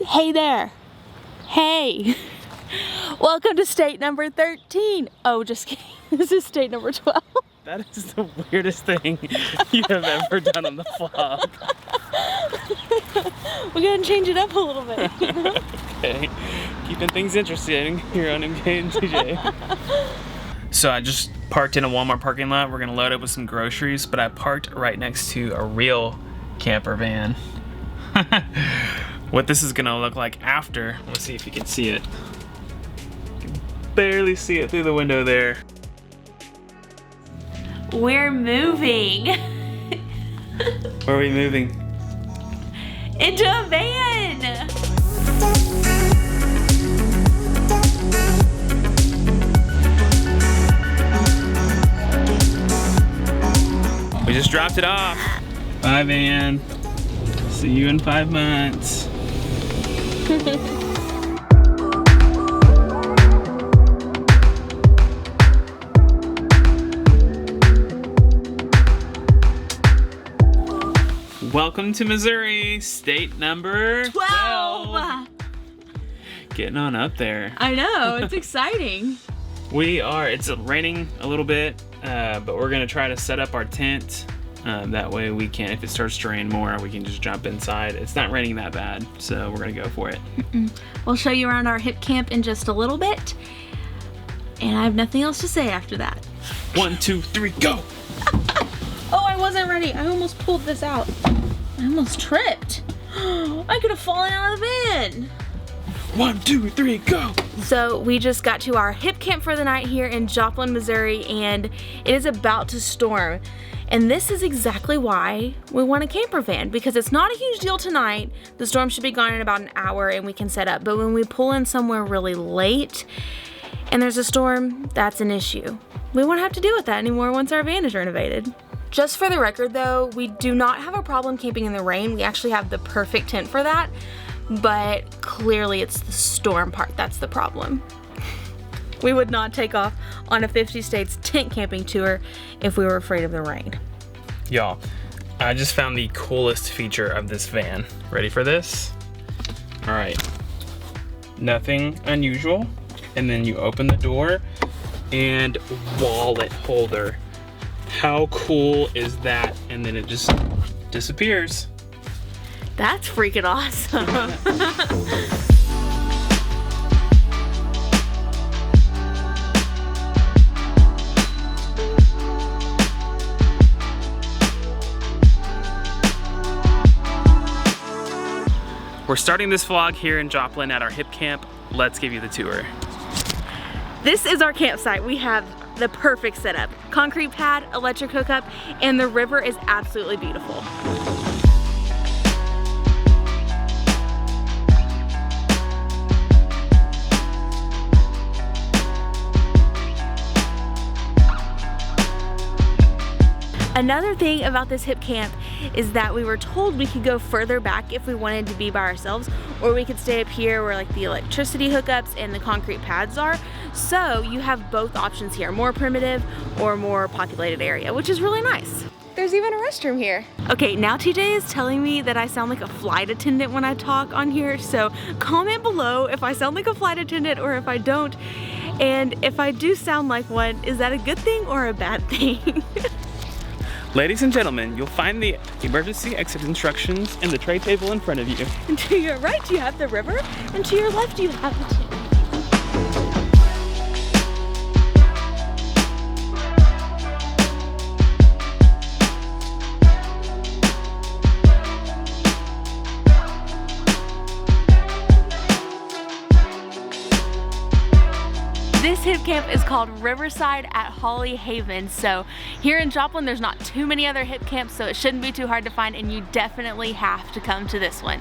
Hey there. Hey. Welcome to state number 13. Oh, just kidding. This is state number 12. That is the weirdest thing you have ever done on the vlog. We're gonna change it up a little bit. You know? Okay. Keeping things interesting here on MK and TJ. So I just parked in a Walmart parking lot. We're gonna load up with some groceries, but I parked right next to a real camper van. What this is gonna look like after, let's see if you can see it. You can barely see it through the window there. We're moving. Where are we moving? Into a van. We just dropped it off. Bye, van. See you in 5 months. Welcome to Missouri, state number 12. Getting on up there. I know, it's exciting. It's raining a little bit, but we're gonna try to set up our tent. That way we can, if it starts to rain more, we can just jump inside. It's not raining that bad, so we're gonna go for it. We'll show you around our hip camp in just a little bit. And I have nothing else to say after that. 1, 2, 3, go! Oh, I wasn't ready. I almost pulled this out. I almost tripped. I could have fallen out of the van. 1, 2, 3, go! So we just got to our hip camp for the night here in Joplin, Missouri, and it is about to storm. And this is exactly why we want a camper van, because it's not a huge deal tonight. The storm should be gone in about an hour and we can set up. But when we pull in somewhere really late and there's a storm, that's an issue. We won't have to deal with that anymore once our van is renovated. Just for the record though, we do not have a problem camping in the rain. We actually have the perfect tent for that. But clearly it's the storm part that's the problem. We would not take off on a 50 states tent camping tour if we were afraid of the rain. Y'all, I just found the coolest feature of this van. Ready for this? All right, nothing unusual. And then you open the door and wallet holder. How cool is that? And then it just disappears. That's freaking awesome. We're starting this vlog here in Joplin at our hip camp. Let's give you the tour. This is our campsite. We have the perfect setup. Concrete pad, electric hookup, and the river is absolutely beautiful. Another thing about this hip camp is that we were told we could go further back if we wanted to be by ourselves, or we could stay up here where like the electricity hookups and the concrete pads are. So you have both options here, more primitive or more populated area, which is really nice. There's even a restroom here. Okay, now TJ is telling me that I sound like a flight attendant when I talk on here, so comment below if I sound like a flight attendant or if I don't. And if I do sound like one, is that a good thing or a bad thing? Ladies and gentlemen, you'll find the emergency exit instructions in the tray table in front of you. And to your right you have the river, and to your left you have the tent. This hip camp is called Riverside at Holly Haven. So here in Joplin, there's not too many other hip camps, so it shouldn't be too hard to find, and you definitely have to come to this one.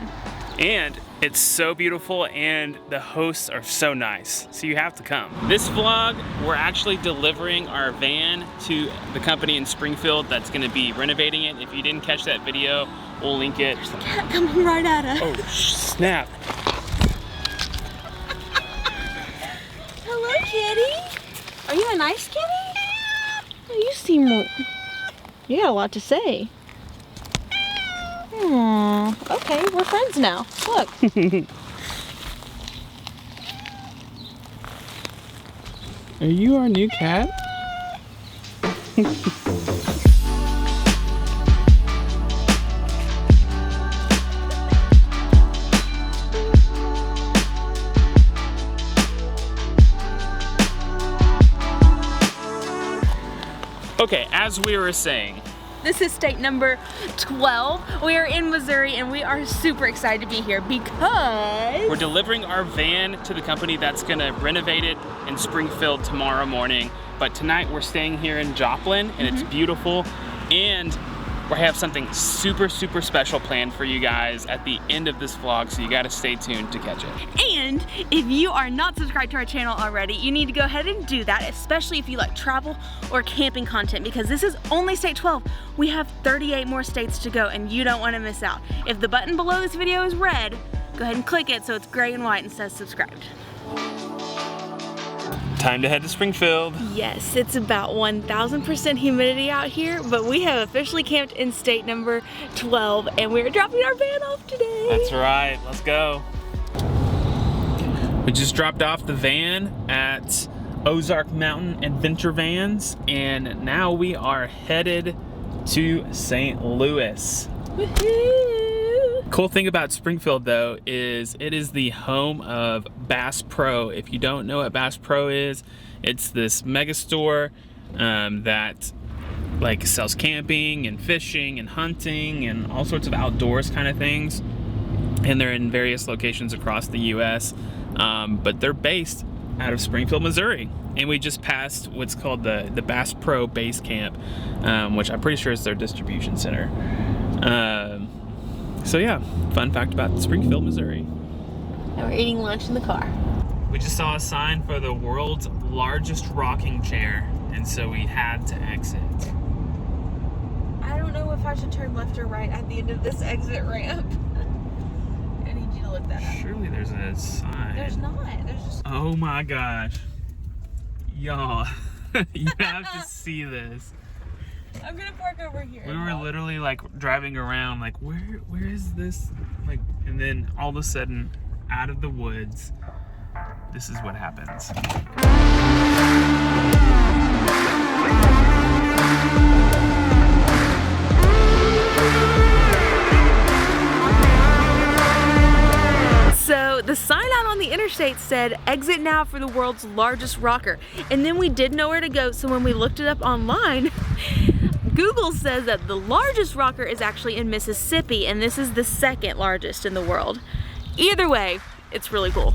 And it's so beautiful and the hosts are so nice, so you have to come. This vlog, we're actually delivering our van to the company in Springfield that's gonna be renovating it. If you didn't catch that video, we'll link it. There's a cat coming right at us. Oh, snap. Hello, kitty. Are you a nice kitty? Oh, you seem... You got a lot to say. Aww. Okay, we're friends now. Look. Are you our new cat? Okay, as we were saying, this is state number 12. We are in Missouri and we are super excited to be here because we're delivering our van to the company that's gonna renovate it in Springfield tomorrow morning. But tonight we're staying here in Joplin and it's beautiful. And we have something super, super special planned for you guys at the end of this vlog, so you gotta stay tuned to catch it. And if you are not subscribed to our channel already, you need to go ahead and do that, especially if you like travel or camping content, because this is only state 12. We have 38 more states to go and you don't wanna miss out. If the button below this video is red, go ahead and click it so it's gray and white and says subscribed. Time to head to Springfield. Yes, it's about 1000% humidity out here, but we have officially camped in state number 12 and we're dropping our van off today. That's right, let's go. We just dropped off the van at Ozark Mountain Adventure Vans and now we are headed to St. Louis. Woohoo! Cool thing about Springfield though is it is the home of Bass Pro. If you don't know what Bass Pro is, it's this mega store that like sells camping and fishing and hunting and all sorts of outdoors kind of things. And they're in various locations across the US, but they're based out of Springfield, Missouri. And we just passed what's called the Bass Pro Base Camp, which I'm pretty sure is their distribution center. So yeah, fun fact about Springfield, Missouri. And we're eating lunch in the car. We just saw a sign for the world's largest rocking chair, and so we had to exit. I don't know if I should turn left or right at the end of this exit ramp. I need you to look that up. Surely there's a sign. There's not. There's just... Oh my gosh. Y'all, you have to see this. I'm gonna park over here. We were literally like driving around like where is this, like, and then all of a sudden out of the woods this is what happens. So the sign out on the interstate said exit now for the world's largest rocker, and then we didn't know where to go, so when we looked it up online Google says that the largest rocker is actually in Mississippi, and this is the second largest in the world. Either way, it's really cool.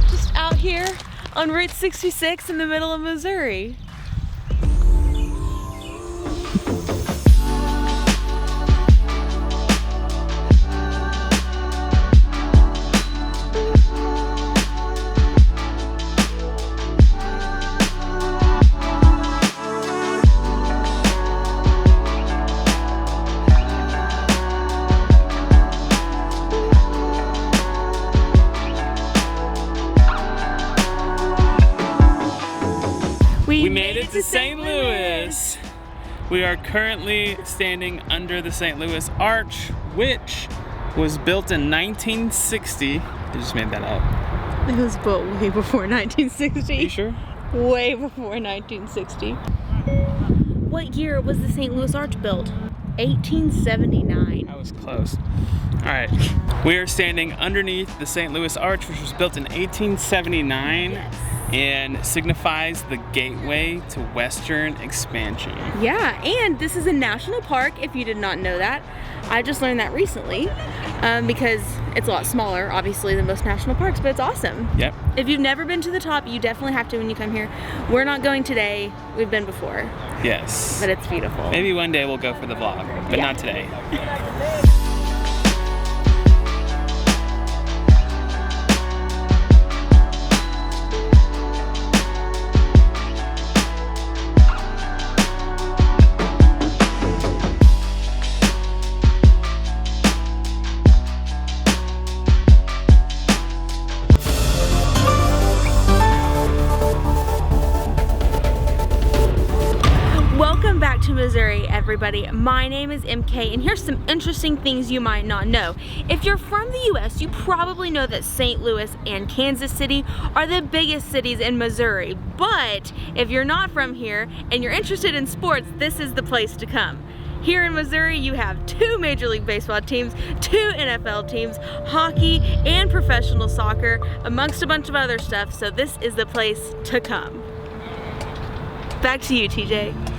Just out here on Route 66 in the middle of Missouri. We made it to St. Louis. We are currently standing under the St. Louis Arch, which was built in 1960. I just made that up. It was built way before 1960. Are you sure? Way before 1960. What year was the St. Louis Arch built? 1879. I was close. All right, we are standing underneath the St. Louis Arch, which was built in 1879. Yes. And signifies the gateway to Western expansion. Yeah, and this is a national park, if you did not know that. I just learned that recently because it's a lot smaller, obviously, than most national parks, but it's awesome. Yep. If you've never been to the top, you definitely have to when you come here. We're not going today. We've been before. Yes. But it's beautiful. Maybe one day we'll go for the vlog, but not today. everybody, my name is MK and here's some interesting things you might not know. If you're from the US, you probably know that St. Louis and Kansas City are the biggest cities in Missouri, but if you're not from here and you're interested in sports, this is the place to come. Here in Missouri, you have 2 Major League Baseball teams, 2 NFL teams, hockey, and professional soccer, amongst a bunch of other stuff, so this is the place to come. Back to you, TJ.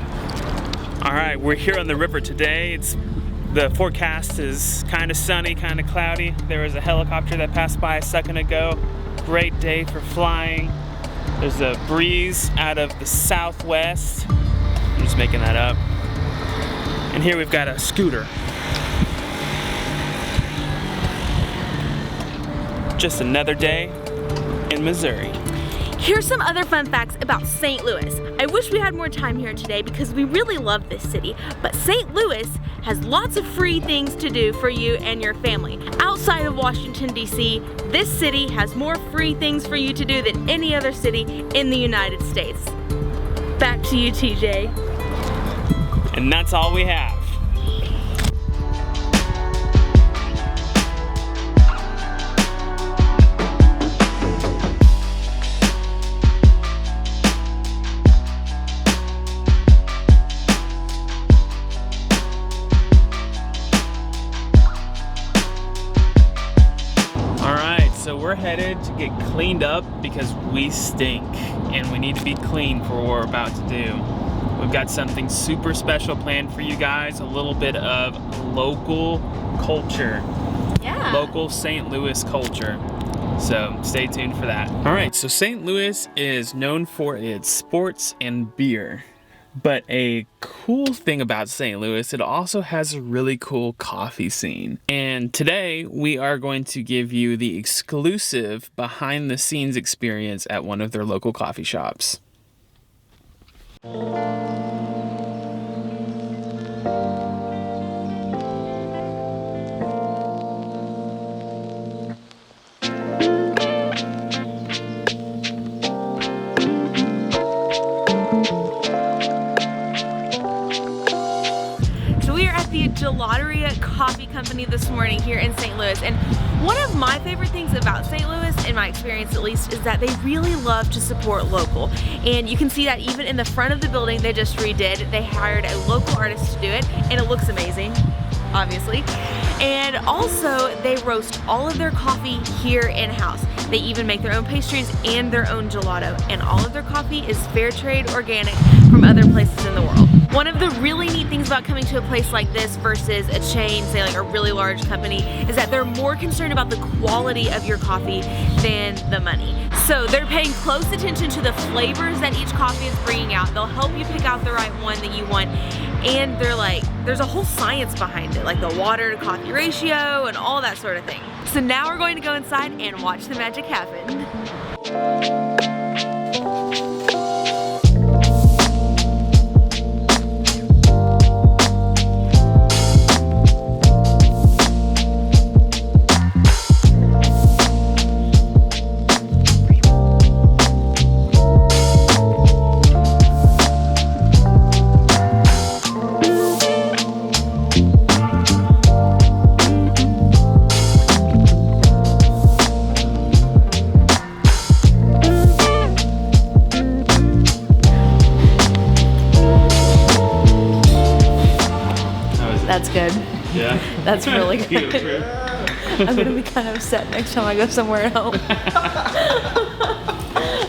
All right, we're here on the river today. The forecast is kind of sunny, kind of cloudy. There was a helicopter that passed by a second ago. Great day for flying. There's a breeze out of the southwest. I'm just making that up. And here we've got a scooter. Just another day in Missouri. Here's some other fun facts about St. Louis. I wish we had more time here today because we really love this city, but St. Louis has lots of free things to do for you and your family. Outside of Washington, D.C., this city has more free things for you to do than any other city in the United States. Back to you, TJ. And that's all we have. So we're headed to get cleaned up because we stink and we need to be clean for what we're about to do. We've got something super special planned for you guys, a little bit of local culture. Yeah. Local St. Louis culture. So stay tuned for that. All right, so St. Louis is known for its sports and beer. But a cool thing about St. Louis, it also has a really cool coffee scene. And today we are going to give you the exclusive behind the scenes experience at one of their local coffee shops. Gelateria Coffee Company this morning here in St. Louis, and one of my favorite things about St. Louis, in my experience at least, is that they really love to support local, and you can see that even in the front of the building they just redid. They hired a local artist to do it, and it looks amazing, obviously. And also they roast all of their coffee here in-house. They even make their own pastries and their own gelato, and all of their coffee is fair trade organic from other places in the world. One of the really neat things about coming to a place like this versus a chain, say like a really large company, is that they're more concerned about the quality of your coffee than the money. So they're paying close attention to the flavors that each coffee is bringing out. They'll help you pick out the right one that you want. And they're like, there's a whole science behind it, like the water to coffee ratio and all that sort of thing. So now we're going to go inside and watch the magic happen. That's good. Yeah. That's really good. I'm gonna be kind of upset next time I go somewhere at home.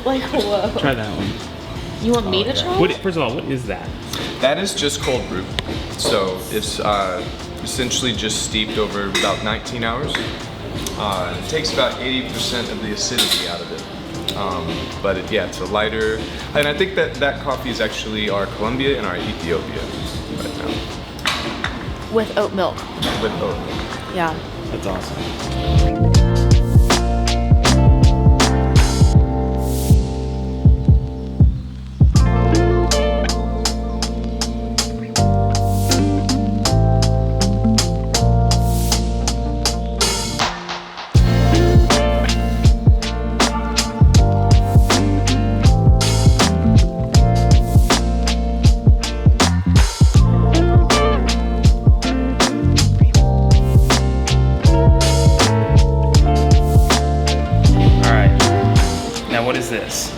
Like, whoa. Try that one. You want me to try? First of all, what is that? That is just cold brew. So it's essentially just steeped over about 19 hours. It takes about 80% of the acidity out of it. But it's a lighter, and I think that coffee is actually our Colombia and our Ethiopia right now. With oat milk. With oat milk. Yeah. That's awesome. is this?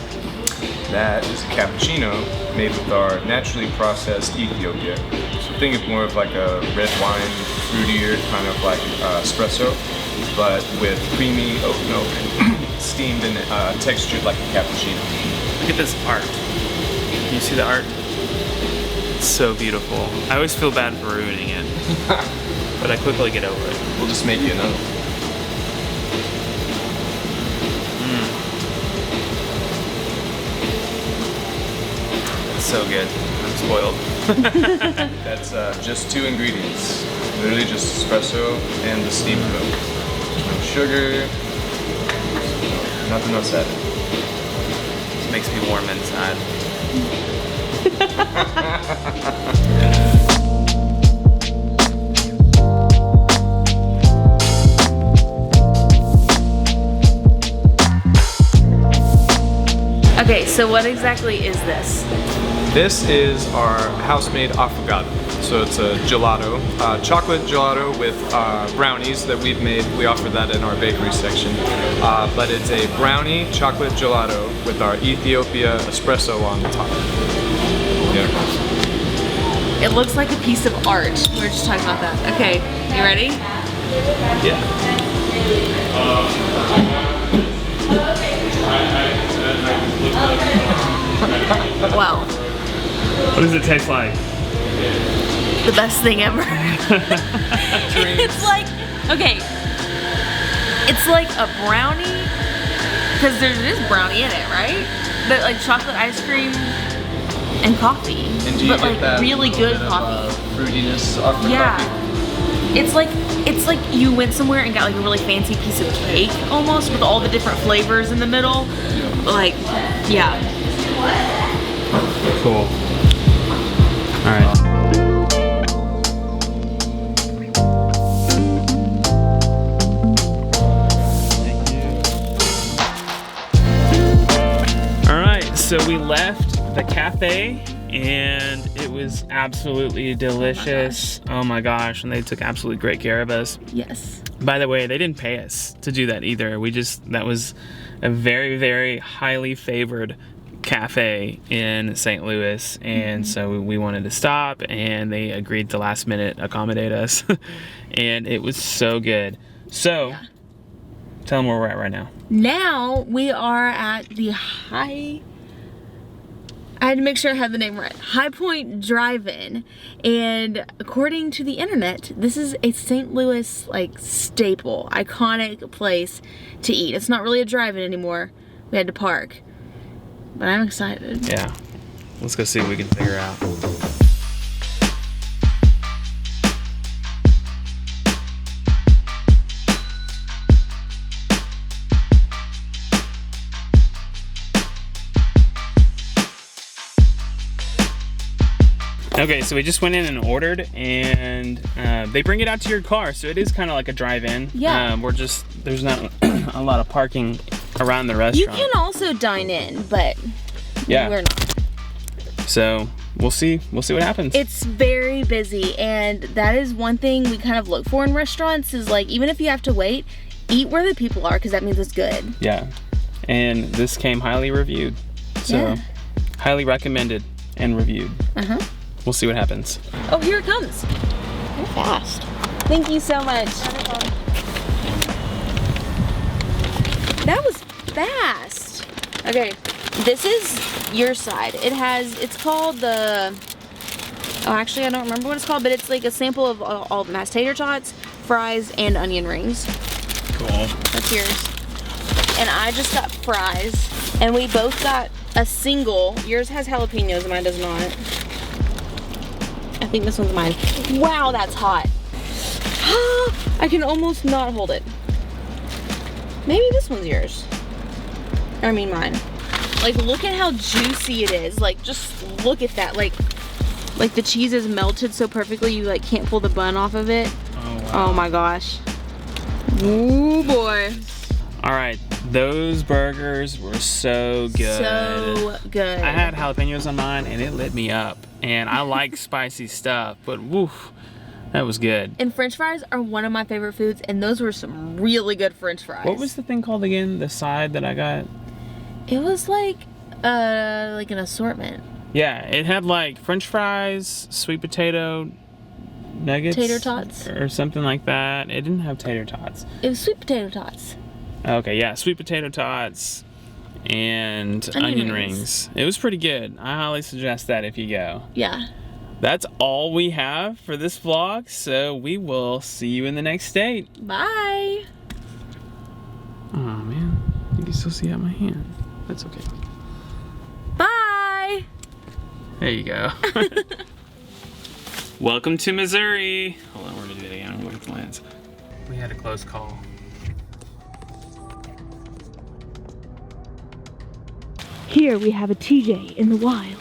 That is a cappuccino made with our naturally processed Ethiopia. So think of more of like a red wine, fruitier kind of like espresso, but with creamy oat milk, steamed and textured like a cappuccino. Look at this art. Can you see the art? It's so beautiful. I always feel bad for ruining it, but I quickly get over it. We'll just make you another one. So good. I'm spoiled. That's just 2 ingredients. Literally just espresso and the steamed milk. No sugar, nothing else added. It makes me warm inside. Okay, so what exactly is this? This is our house-made affogato. So it's a gelato, chocolate gelato with brownies that we've made. We offer that in our bakery section. But it's a brownie chocolate gelato with our Ethiopia espresso on the top. Yeah. It looks like a piece of art. We were just talking about that. Okay, you ready? Yeah. Wow. What does it taste like? The best thing ever. It's like, okay, it's like a brownie, because there is brownie in it, right? But like chocolate ice cream and coffee. And do you but get like that really little good bit coffee. of, fruitiness off the Yeah. coffee? It's like you went somewhere and got like a really fancy piece of cake almost with all the different flavors in the middle. Like, yeah. Cool. All right. All right, so we left the cafe and it was absolutely delicious. Oh my gosh, and they took absolutely great care of us. Yes. By the way, they didn't pay us to do that either. That was a very, very highly favored cafe in St. Louis, and so we wanted to stop, and they agreed to last minute accommodate us. And it was so good. So tell them where we're at right now. Now we are at the I had to make sure I had the name right. High Point Drive-In, and according to the internet, this is a St. Louis like staple, iconic place to eat. It's not really a drive-in anymore. We had to park, but I'm excited. Yeah, let's go see what we can figure out. Okay, so we just went in and ordered, and they bring it out to your car, so it is kind of like a drive-in. Yeah. There's not a lot of parking around the You restaurant. can also dine in, but Yeah. we're not. So we'll see what happens. It's very busy, and that is one thing we kind of look for in restaurants is like, even if you have to wait, eat where the people are, because that means it's good. Yeah, and this came highly reviewed, so Yeah. highly recommended and reviewed. Uh-huh. We'll see what happens. Oh, here it comes. You're fast. Thank you so much. That was fast. Okay, this is your side. It's called the, oh, actually, I don't remember what it's called, but it's like a sample of all the mashed tater tots, fries, and onion rings. Cool. That's yours. And I just got fries, and we both got a single. Yours has jalapenos, and mine does not. I think this one's mine. Wow, that's hot. I can almost not hold it. Maybe this one's yours. I mean mine. Like, look at how juicy it is. Like, just look at that. Like the cheese is melted so perfectly you like can't pull the bun off of it. Oh, wow. Oh my gosh. Ooh boy. All right, those burgers were so good. So good. I had jalapenos on mine, and it lit me up. And I like spicy stuff, but woof, that was good. And French fries are one of my favorite foods, and those were some really good French fries. What was the thing called again? The side that I got? It was like an assortment. Yeah, it had like French fries, sweet potato nuggets, Tater tots, or something like that. It didn't have tater tots. It was sweet potato tots. Okay, yeah, sweet potato tots and onion rings. It was pretty good. I highly suggest that if you go. Yeah. That's all we have for this vlog, so we will see you in the next state. Bye. Oh man, you can still see out my hand. That's okay. Bye. There you go. Welcome to Missouri. Hold on, we're gonna do it again. Look at the lens. We had a close call. Here we have a TJ in the wild.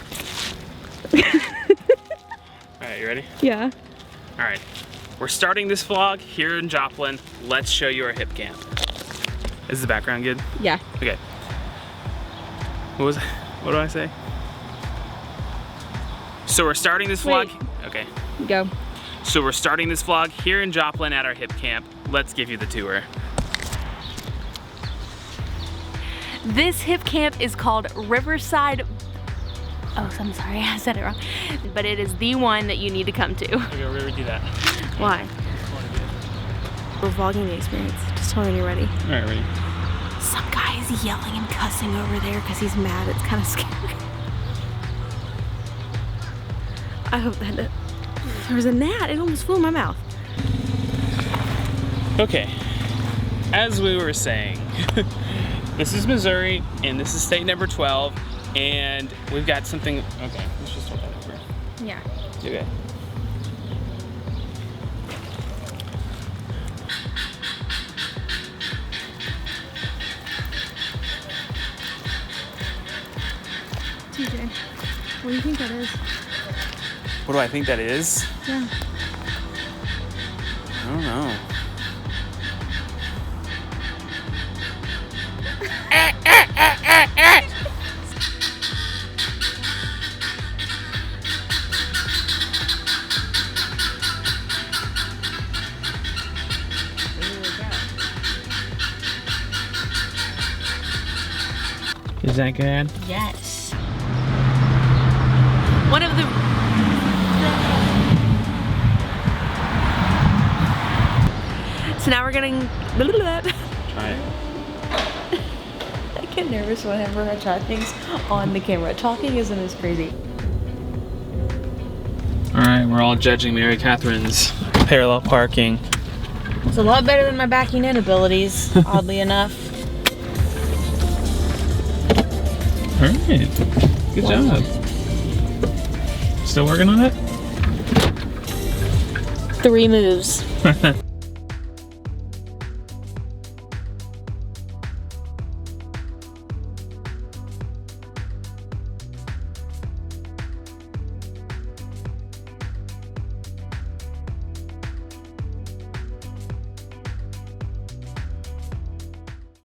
Alright, you ready? Yeah. Alright. We're starting this vlog here in Joplin. Let's show you our hip camp. Is the background good? Yeah. Okay. What do I say? So we're starting this vlog. Okay. Go. So we're starting this vlog here in Joplin at our hip camp. Let's give you the tour. This hip camp is called Riverside. Oh, I'm sorry, I said it wrong. But it is the one that you need to come to. Okay, we're gonna do that. Why? We're vlogging the experience. Just tell me when you're ready. All right, ready. Some guy is yelling and cussing over there because he's mad. It's kind of scary. I hope that there was a gnat. It almost flew in my mouth. Okay, as we were saying, this is Missouri and this is state number 12, and we've got something. Okay, let's just hold that over. Yeah. Okay. TJ, what do you think that is? What do I think that is? Yeah. I don't know. Is that good? Yes. One of the... So now we're getting... Try it. I get nervous whenever I try things on the camera. Talking isn't as crazy. Alright, we're all judging Mary Catherine's parallel parking. It's a lot better than my backing in abilities, oddly enough. Alright, good job. Still working on it? 3 moves.